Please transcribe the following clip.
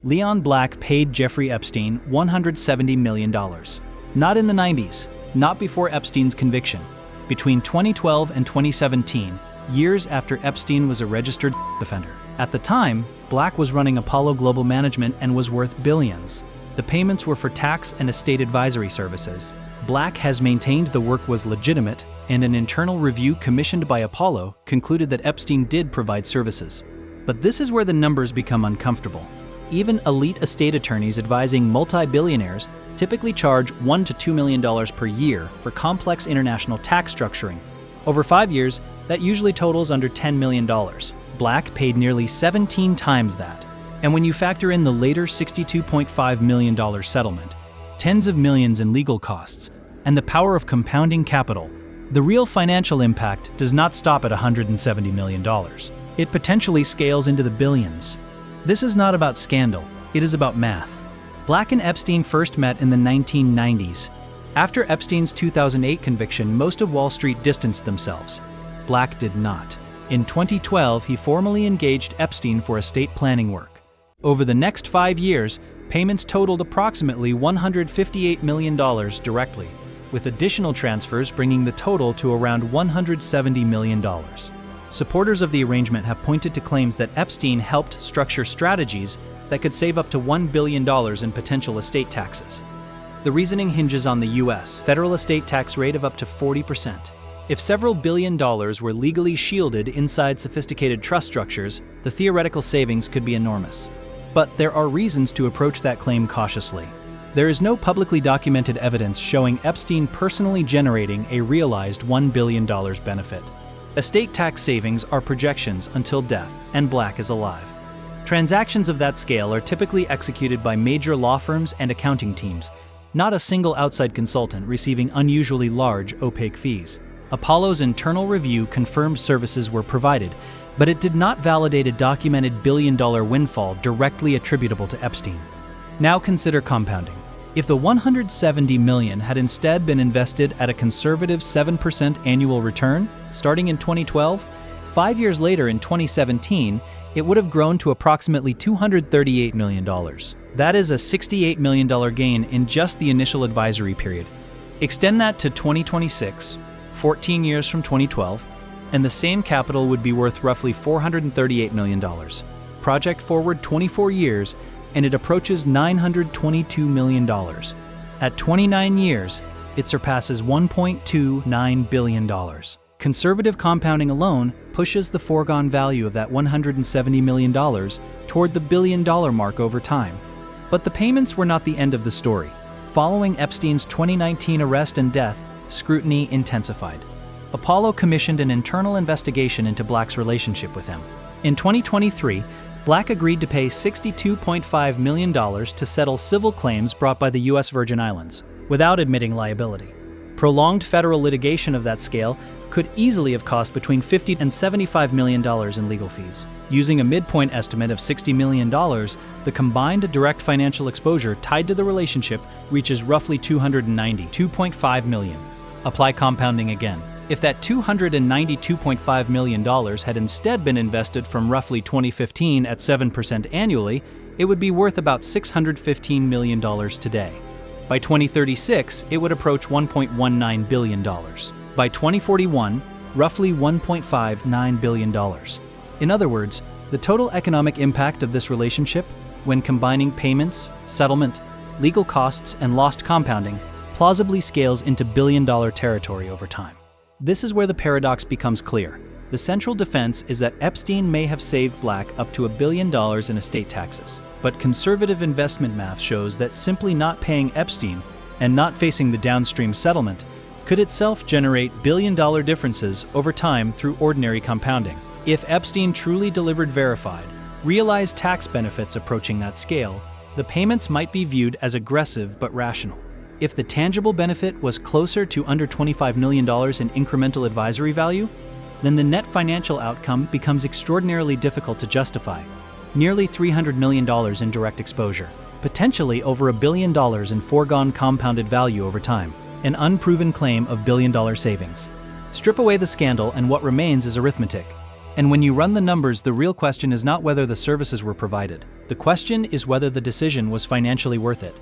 Leon Black paid Jeffrey Epstein $170 million. Not in the 90s, not before Epstein's conviction. Between 2012 and 2017, years after Epstein was a registered offender. At the time, Black was running Apollo Global Management and was worth billions. The payments were for tax and estate advisory services. Black has maintained the work was legitimate, and an internal review commissioned by Apollo concluded that Epstein did provide services. But this is where the numbers become uncomfortable. Even elite estate attorneys advising multi-billionaires typically charge $1 to $2 million per year for complex international tax structuring. Over 5 years, that usually totals under $10 million. Black paid nearly 17 times that. And when you factor in the later $62.5 million settlement, tens of millions in legal costs, and the power of compounding capital, the real financial impact does not stop at $170 million. It potentially scales into the billions. This is not about scandal, it is about math. Black and Epstein first met in the 1990s. After Epstein's 2008 conviction, most of Wall Street distanced themselves. Black did not. In 2012, he formally engaged Epstein for estate planning work. Over the next 5 years, payments totaled approximately $158 million directly, with additional transfers bringing the total to around $170 million. Supporters of the arrangement have pointed to claims that Epstein helped structure strategies that could save up to $1 billion in potential estate taxes. The reasoning hinges on the U.S. federal estate tax rate of up to 40%. If several $billion were legally shielded inside sophisticated trust structures, the theoretical savings could be enormous. But there are reasons to approach that claim cautiously. There is no publicly documented evidence showing Epstein personally generating a realized $1 billion benefit. Estate tax savings are projections until death, and Black is alive. Transactions of that scale are typically executed by major law firms and accounting teams, not a single outside consultant receiving unusually large, opaque fees. Apollo's internal review confirmed services were provided, but it did not validate a documented billion-dollar windfall directly attributable to Epstein. Now consider compounding. If the $170 million had instead been invested at a conservative 7% annual return, starting in 2012, 5 years later in 2017, it would have grown to approximately $238 million. That is a $68 million gain in just the initial advisory period. Extend that to 2026, 14 years from 2012, and the same capital would be worth roughly $438 million. Project forward 24 years, and it approaches $922 million. At 29 years, it surpasses $1.29 billion. Conservative compounding alone pushes the foregone value of that $170 million toward the billion-dollar mark over time. But the payments were not the end of the story. Following Epstein's 2019 arrest and death, scrutiny intensified. Apollo commissioned an internal investigation into Black's relationship with him. In 2023, Black agreed to pay $62.5 million to settle civil claims brought by the U.S. Virgin Islands, without admitting liability. Prolonged federal litigation of that scale could easily have cost between $50 and $75 million in legal fees. Using a midpoint estimate of $60 million, the combined direct financial exposure tied to the relationship reaches roughly $292.5 million. Apply compounding again. If that $292.5 million had instead been invested from roughly 2015 at 7% annually, it would be worth about $615 million today. By 2036, it would approach $1.19 billion. By 2041, roughly $1.59 billion. In other words, the total economic impact of this relationship, when combining payments, settlement, legal costs, and lost compounding, plausibly scales into billion-dollar territory over time. This is where the paradox becomes clear. The central defense is that Epstein may have saved Black up to $1 billion in estate taxes. But conservative investment math shows that simply not paying Epstein and not facing the downstream settlement could itself generate billion-dollar differences over time through ordinary compounding. If Epstein truly delivered verified, realized tax benefits approaching that scale, the payments might be viewed as aggressive but rational. If the tangible benefit was closer to under $25 million in incremental advisory value, then the net financial outcome becomes extraordinarily difficult to justify. Nearly $300 million in direct exposure, potentially over $1 billion in foregone compounded value over time, an unproven claim of billion-dollar savings. Strip away the scandal and what remains is arithmetic. And when you run the numbers, the real question is not whether the services were provided. The question is whether the decision was financially worth it.